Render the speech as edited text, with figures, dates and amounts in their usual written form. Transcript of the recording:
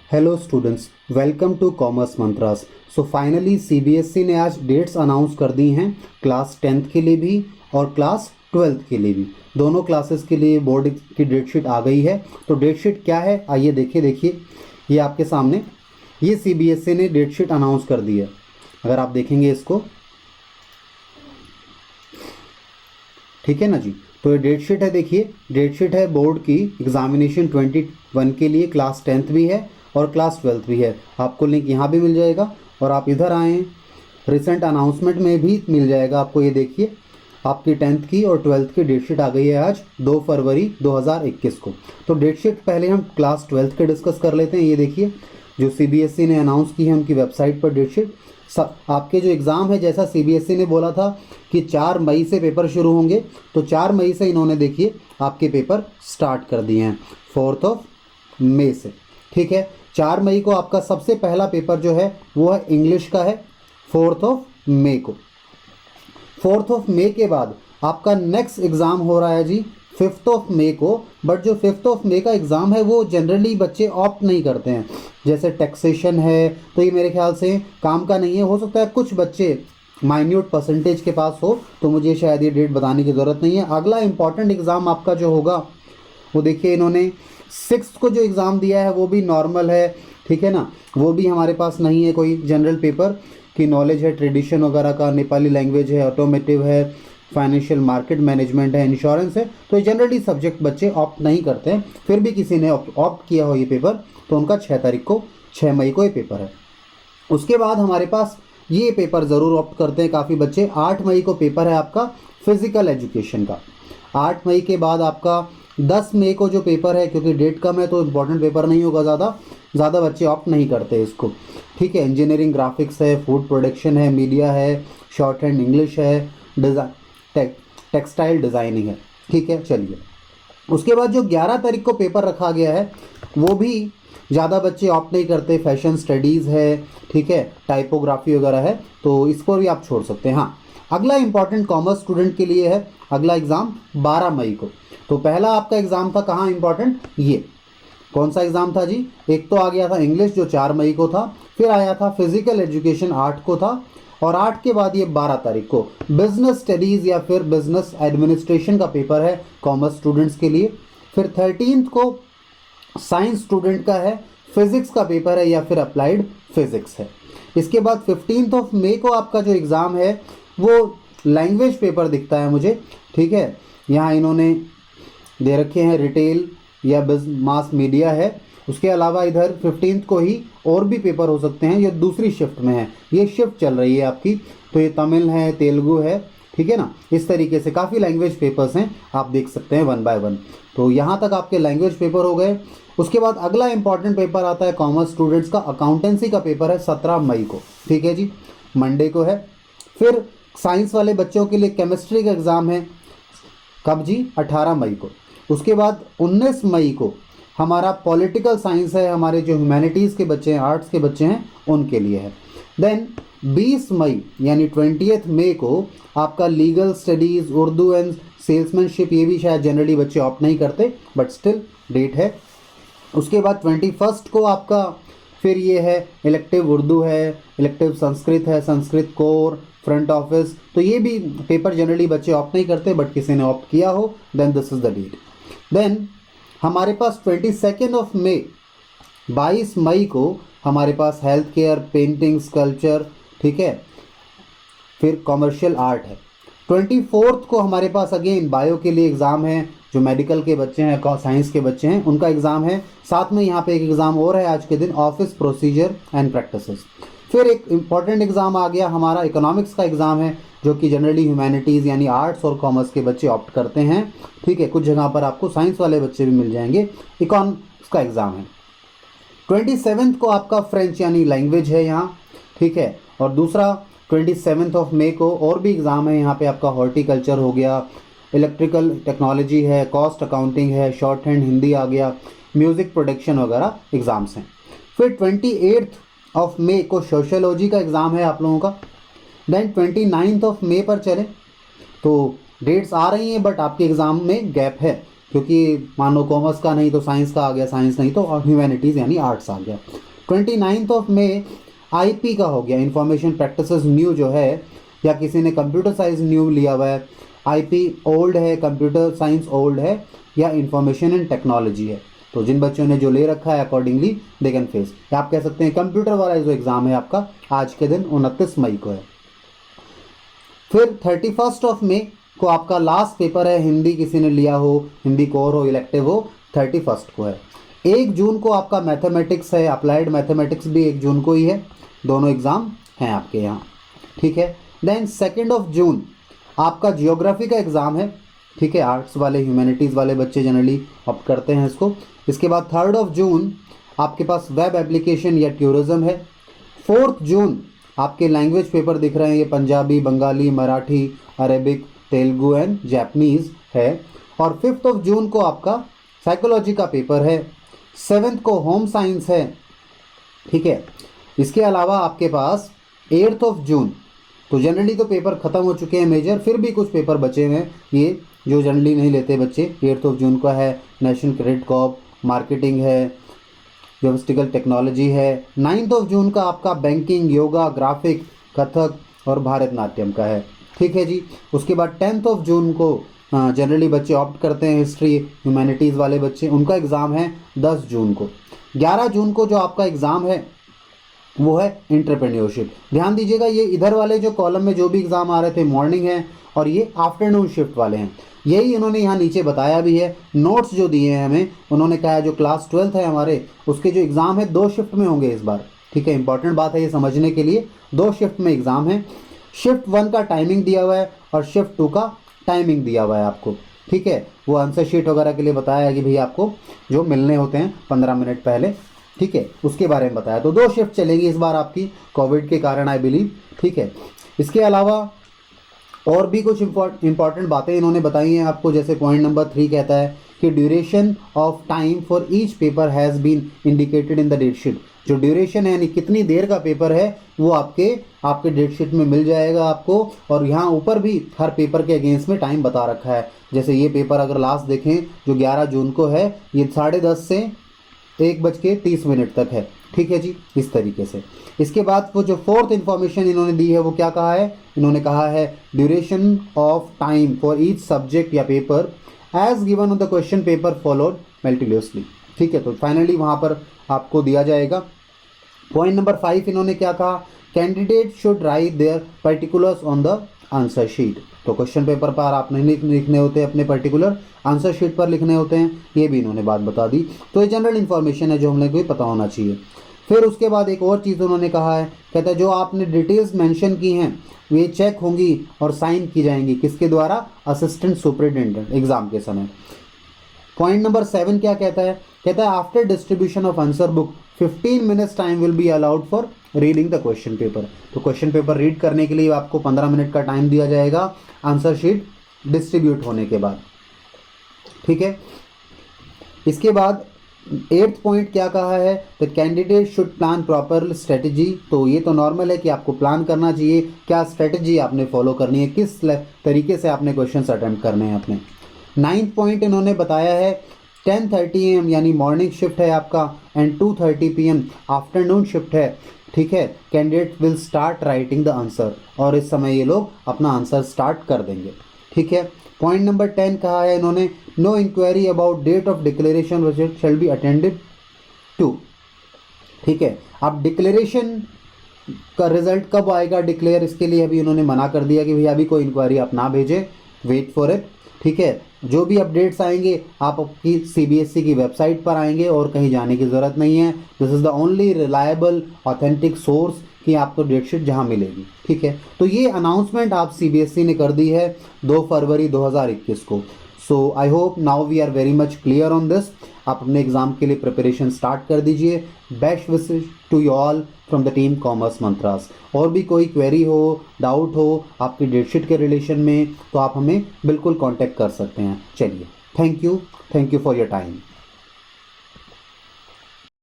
Hello students, welcome to commerce mantras. So finally CBSE ने आज dates announce कर दी हैं क्लास 10th के लिए भी और क्लास 12th के लिए भी। दोनों क्लासेस के लिए बोर्ड की डेट शीट आ गई है। तो डेट शीट क्या है आइए देखिए ये आपके सामने, ये सीबीएसई ने डेट शीट अनाउंस कर दी है। अगर आप देखेंगे इसको, ठीक है ना जी। तो ये डेट शीट है, देखिए डेट शीट है बोर्ड की एग्जामिनेशन 21 के लिए। क्लास 10th भी है और क्लास 12th भी है। आपको लिंक यहाँ भी मिल जाएगा और आप इधर आएँ, रिसेंट अनाउंसमेंट में भी मिल जाएगा आपको। ये देखिए आपकी 10th की और 12th की डेट शीट आ गई है आज 2 फरवरी 2021 को। तो डेट शीट पहले हम क्लास 12th के डिस्कस कर लेते हैं। ये देखिए जो सीबीएसई ने अनाउंस की है उनकी वेबसाइट पर डेट शीट। आपके जो एग्ज़ाम है, जैसा सीबीएसई ने बोला था कि 4 मई से पेपर शुरू होंगे, तो 4 मई से इन्होंने देखिए आपके पेपर स्टार्ट कर दिए हैं 4 मई से। ठीक है, 4 मई को आपका सबसे पहला पेपर जो है वो है इंग्लिश का है 4 मई को। 4 मई के बाद आपका नेक्स्ट एग्ज़ाम हो रहा है जी 5 मई को। बट जो 5 मई का एग्ज़ाम है वो जनरली बच्चे ऑप्ट नहीं करते हैं। जैसे टैक्सेशन है तो ये मेरे ख्याल से काम का नहीं है। हो सकता है कुछ बच्चे माइन्यूट परसेंटेज के पास हो, तो मुझे शायद ये डेट बताने की ज़रूरत नहीं है। अगला इंपॉर्टेंट एग्ज़ाम आपका जो होगा वो देखिए, इन्होंने 6th को जो एग्ज़ाम दिया है वो भी नॉर्मल है, ठीक है ना। वो भी हमारे पास नहीं है कोई जनरल पेपर की नॉलेज है, ट्रेडिशन वगैरह का, नेपाली लैंग्वेज है, ऑटोमेटिव है, फाइनेंशियल मार्केट मैनेजमेंट है, इंश्योरेंस है। तो जनरली सब्जेक्ट बच्चे ऑप्ट नहीं करते हैं। फिर भी किसी ने ऑप्ट किया हो ये पेपर तो उनका 6 मई को ये पेपर है। उसके बाद हमारे पास ये पेपर ज़रूर ऑप्ट करते हैं काफ़ी बच्चे। 8 मई को पेपर है आपका फिजिकल एजुकेशन का। 8 मई के बाद आपका 10 मई को जो पेपर है, क्योंकि डेट कम है तो इम्पोर्टेंट पेपर नहीं होगा, ज़्यादा बच्चे ऑप्ट नहीं करते इसको। ठीक है, इंजीनियरिंग, ग्राफिक्स है, फूड प्रोडक्शन है, मीडिया है, शॉर्ट हैंड इंग्लिश है, टेक्सटाइल डिज़ाइनिंग है। ठीक है, चलिए उसके बाद जो 11 तारीख को पेपर रखा गया है वो भी ज़्यादा बच्चे ऑप्ट नहीं करते। फैशन स्टडीज़ है, ठीक है, टाइपोग्राफी वगैरह है, तो इसको भी आप छोड़ सकते हैं। हाँ, अगला इंपॉर्टेंट कॉमर्स स्टूडेंट के लिए है अगला एग्ज़ाम 12 मई को। तो पहला आपका एग्ज़ाम था कहाँ इंपॉर्टेंट, ये कौन सा एग्ज़ाम था जी। एक तो आ गया था इंग्लिश जो 4 मई को था, फिर आया था फिजिकल एजुकेशन 8 को था, और 8 के बाद ये 12 तारीख को बिजनेस स्टडीज़ या फिर बिजनेस एडमिनिस्ट्रेशन का पेपर है कॉमर्स स्टूडेंट्स के लिए। फिर 13th को साइंस स्टूडेंट का है, फिजिक्स का पेपर है या फिर अप्लाइड फिजिक्स है। इसके बाद 15 मई को आपका जो एग्ज़ाम है वो लैंग्वेज पेपर दिखता है मुझे। ठीक है, यहाँ इन्होंने दे रखे हैं रिटेल या मास मीडिया है। उसके अलावा इधर 15th को ही और भी पेपर हो सकते हैं, ये दूसरी शिफ्ट में है, ये शिफ्ट चल रही है आपकी। तो ये तमिल है, तेलुगु है, ठीक है ना। इस तरीके से काफ़ी लैंग्वेज पेपर्स हैं, आप देख सकते हैं 1 बाय 1। तो यहाँ तक आपके लैंग्वेज पेपर हो गए। उसके बाद अगला इंपॉर्टेंट पेपर आता है कॉमर्स स्टूडेंट्स का, अकाउंटेंसी का पेपर है 17 मई को। ठीक है जी, मंडे को है। फिर साइंस वाले बच्चों के लिए केमिस्ट्री का एग्ज़ाम है कब जी, 18 मई को। उसके बाद 19 मई को हमारा पॉलिटिकल साइंस है, हमारे जो ह्यूमैनिटीज़ के बच्चे हैं, आर्ट्स के बच्चे हैं, उनके लिए है। देन 20 मई यानी 20 मई को आपका legal studies, Urdu and salesmanship, ये भी शायद जनरली बच्चे ऑप्ट नहीं करते बट स्टिल डेट है। उसके बाद 21 को आपका फिर ये है इलेक्टिव उर्दू है, इलेक्टिव संस्कृत है, संस्कृत कोर, फ्रंट ऑफिस। तो ये भी पेपर जनरली बच्चे ऑप्ट नहीं करते बट किसी ने ऑप्ट किया हो, then this is the date. Then हमारे पास 22 मई 22 मई को हमारे पास हेल्थ केयर, पेंटिंग, स्कल्पचर, ठीक है, फिर कॉमर्शियल आर्ट है। 24 को हमारे पास अगेन बायो के लिए एग्ज़ाम है, जो मेडिकल के बच्चे हैं, साइंस के बच्चे हैं, उनका एग्ज़ाम है। साथ में यहाँ पे एक एग्ज़ाम और है आज के दिन, ऑफिस प्रोसीजर एंड प्रैक्टिसेस। फिर एक इम्पॉर्टेंट एग्ज़ाम आ गया हमारा, इकोनॉमिक्स का एग्ज़ाम है, जो कि जनरली ह्यूमैनिटीज़ यानी आर्ट्स और कॉमर्स के बच्चे ऑप्ट करते हैं। ठीक है, कुछ जगह पर आपको साइंस वाले बच्चे भी मिल जाएंगे। इकोनॉमिक्स का एग्ज़ाम है। 27 को आपका फ्रेंच यानी लैंग्वेज है यहाँ, ठीक है। और दूसरा 27 मई को और भी एग्ज़ाम है, यहाँ पे आपका हॉर्टिकल्चर हो गया, इलेक्ट्रिकल टेक्नोलॉजी है, कॉस्ट अकाउंटिंग है, शॉर्ट हैंड हिंदी आ गया, म्यूज़िक प्रोडक्शन वगैरह एग्ज़ाम्स हैं। फिर 28 मई को सोशियोलॉजी का एग्ज़ाम है आप लोगों का। देन 29 मई पर चलें तो डेट्स आ रही हैं बट आपके एग्ज़ाम में गैप है। क्योंकि मान लो कॉमर्स का नहीं तो साइंस का आ गया, साइंस नहीं तो ह्यूमैनिटीज़ यानी आर्ट्स आ गया। 29 मई आईपी का हो गया, इंफॉर्मेशन प्रैक्टिसेस न्यू जो है, या किसी ने कंप्यूटर साइंस न्यू लिया हुआ है, आईपी ओल्ड है, कंप्यूटर साइंस ओल्ड है, या इंफॉर्मेशन एंड टेक्नोलॉजी है। तो जिन बच्चों ने जो ले रखा है अकॉर्डिंगली दे कैन फेस, या आप कह सकते हैं कंप्यूटर वाला जो एग्ज़ाम है आपका आज के दिन 29 मई को है। फिर 31 मई को आपका लास्ट पेपर है, हिंदी किसी ने लिया हो, हिंदी कोर हो, इलेक्टिव हो, 31 को है। 1 जून को आपका मैथमेटिक्स है, अप्लाइड मैथमेटिक्स भी 1 जून को ही है, दोनों एग्ज़ाम हैं आपके यहाँ, ठीक है। देन 2 जून आपका जियोग्राफी का एग्ज़ाम है, ठीक है, आर्ट्स वाले ह्यूमैनिटीज़ वाले बच्चे जनरली ऑप्ट करते हैं इसको। इसके बाद 3 जून आपके पास वेब एप्लीकेशन या टूरिज़्म है। 4 जून आपके लैंग्वेज पेपर दिख रहे हैं, ये Punjabi, Bengali, Marathi, Arabic, Telugu and Japanese है। और 5 जून को आपका साइकोलॉजी का पेपर है। 7 को होम साइंस है, ठीक है। इसके अलावा आपके पास 8 जून, तो जनरली तो पेपर ख़त्म हो चुके हैं मेजर, फिर भी कुछ पेपर बचे हुए हैं ये जो जनरली नहीं लेते बच्चे। 8 जून का है नेशनल क्रेडिट कॉर्प, मार्केटिंग है, व्यवस्थिकल टेक्नोलॉजी है। 9 जून का आपका बैंकिंग, योगा, ग्राफिक, कथक और भारतनाट्यम का है, ठीक है जी। उसके बाद 10 जून को जनरली बच्चे ऑप्ट करते हैं, हिस्ट्री ह्यूमैनिटीज़ वाले बच्चे, उनका एग्ज़ाम है 10 जून को। 11 जून को जो आपका एग्ज़ाम है वो है एंटरप्रेन्योरशिप। ध्यान दीजिएगा, ये इधर वाले जो कॉलम में जो भी एग्ज़ाम आ रहे थे मॉर्निंग है और ये आफ्टरनून शिफ्ट वाले हैं, यही इन्होंने यहाँ नीचे बताया भी है। नोट्स जो दिए हैं हमें, उन्होंने कहा है जो क्लास 12th है हमारे, उसके जो एग्ज़ाम है 2 शिफ्ट में होंगे इस बार, ठीक है। इंपॉर्टेंट बात है ये समझने के लिए, 2 शिफ्ट में एग्ज़ाम है। शिफ्ट 1 का टाइमिंग दिया हुआ है और शिफ्ट 2 का टाइमिंग दिया हुआ है आपको, ठीक है। वो आंसर शीट वगैरह के लिए बताया है कि भाई आपको जो मिलने होते हैं 15 मिनट पहले, ठीक है, उसके बारे में बताया। तो 2 शिफ्ट चलेगी इस बार आपकी कोविड के कारण आई बिलीव, ठीक है। इसके अलावा और भी कुछ इंपॉर्टेंट बातें इन्होंने बताई हैं आपको, जैसे पॉइंट नंबर 3 कहता है कि duration of time for each paper has been indicated in the date sheet. जो ड्यूरेशन है यानी कितनी देर का पेपर है वो आपके डेट शीट में मिल जाएगा आपको। और यहाँ ऊपर भी हर पेपर के अगेंस्ट में टाइम बता रखा है। जैसे ये पेपर अगर लास्ट देखें जो 11 जून को है, ये 10:30 से 1:30 तक है, ठीक है जी, इस तरीके से। इसके बाद वो जो 4th इन्फॉर्मेशन इन्होंने दी है वो क्या कहा है, इन्होंने कहा है duration of time for each subject या paper as given on the question paper followed meticulously, ठीक है। तो फाइनली वहाँ पर आपको दिया जाएगा। पॉइंट नंबर 5 इन्होंने क्या कहा, candidate should write their particulars on the answer sheet. तो क्वेश्चन पेपर पर आप नहीं लिखने होते अपने पर्टिकुलर, आंसर शीट पर लिखने होते हैं, ये भी इन्होंने बात बता दी। तो ये जनरल इन्फॉर्मेशन है जो हम लोग को पता होना चाहिए। फिर उसके बाद एक और चीज़ उन्होंने कहा है, कहता है जो आपने डिटेल्स मेंशन की हैं वे चेक होंगी और साइन की जाएंगी, किसके द्वारा, असिस्टेंट सुपरिटेंडेंट एग्जाम के समय। पॉइंट नंबर 7 क्या कहता है, कहता है after distribution of answer book 15 minutes time will be allowed for reading the question paper. तो क्वेश्चन पेपर रीड करने के लिए आपको 15 मिनट का टाइम दिया जाएगा आंसर शीट डिस्ट्रीब्यूट होने के बाद, ठीक है। इसके बाद 8th पॉइंट क्या कहा है, the candidate should plan proper strategy. तो ये तो नॉर्मल है कि आपको प्लान करना चाहिए, क्या स्ट्रेटजी आपने फॉलो करनी है, किस तरीके से आपने क्वेश्चन अटेम्प्ट करने हैं अपने। 9th पॉइंट इन्होंने बताया है 10:30 AM यानी मॉर्निंग शिफ्ट है आपका एंड 2:30 PM आफ्टरनून शिफ्ट है, ठीक है। Candidate will start writing the answer, और इस समय ये लोग अपना आंसर स्टार्ट कर देंगे, ठीक है। पॉइंट नंबर 10 कहा है इन्होंने, no inquiry about date of declaration result shall be attended to, ठीक है। अब डिक्लेरेशन का रिजल्ट कब आएगा डिक्लेयर, इसके लिए अभी उन्होंने मना कर दिया कि भैया अभी कोई इंक्वायरी आप ना भेजें, वेट फॉर इट, ठीक है। जो भी अपडेट्स आएंगे आप आपकी CBSE की वेबसाइट पर आएंगे और कहीं जाने की ज़रूरत नहीं है। This is the only reliable authentic source कि आपको डेटशीट जहां मिलेगी, ठीक है। तो ये अनाउंसमेंट आप CBSE ने कर दी है 2 फरवरी 2021 को। So I hope now we are very much clear on this. आप अपने एग्जाम के लिए प्रिपरेशन स्टार्ट कर दीजिए। Best wishes to you all from the team commerce mantras. और भी कोई क्वेरी हो, डाउट हो आपकी डेटशीट के रिलेशन में, तो आप हमें बिल्कुल कांटेक्ट कर सकते हैं। चलिए, thank you for your time.